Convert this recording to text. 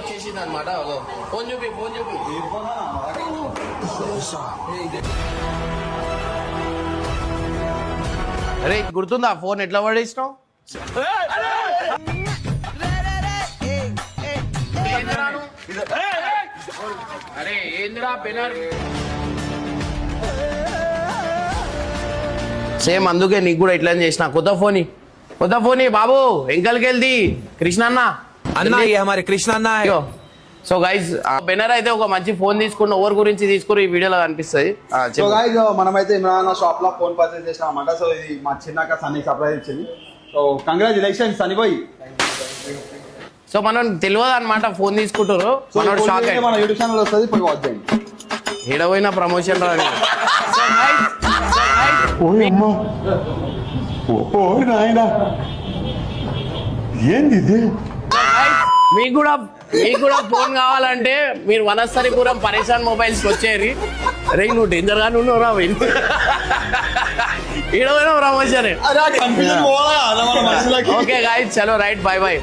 వచ్చేసింది అనమాట. ఫోన్ చూపి అరే గుర్తుందా ఫోన్ ఎట్లా పడేసినావు? అరే ఏందిరా బెనర్ సేమ్ అందుకే నీకు కూడా ఇట్లా చేసిన. కొత్త ఫోన్ బాబు ఎంకల్కెళ్ది కృష్ణ అన్న మరి కృష్ణ అన్న. సో గైజ్ బెనర్ అయితే ఒక మంచి ఫోన్ తీసుకున్న ఓవర్ గురించి తీసుకుని ఈ వీడియోలో కనిపిస్తుంది. సో గైజ్ మనమైతే ఇమ్రాన్ షాప్ లో ఫోన్ పర్చేస్ చేసినాం అన్నమాట. సో ఇది మా చిన్నక సన్నీ సర్ప్రైజ్ ఇచ్చింది. So congratulations Sunny boy. So మనం తెలియదు అనమాట ఫోన్ తీసుకుంటారు. మన యూట్యూబ్ ఛానల్ వస్తుంది, పోయి వాచ్ చేయండి. ఏడవైనా ప్రమోషన్ రాదు. ఏంది మీకు కూడా ఫోన్ కావాలంటే మీరు వనస్థలిపురం పరేషాన్ మొబైల్స్ వచ్చేది. రే నువ్వు డేంజర్ గానే ఉన్నావురా. ఏడవైనా ప్రమోషన్. ఓకే గాయ్స్ చలో రైట్ బాయ్.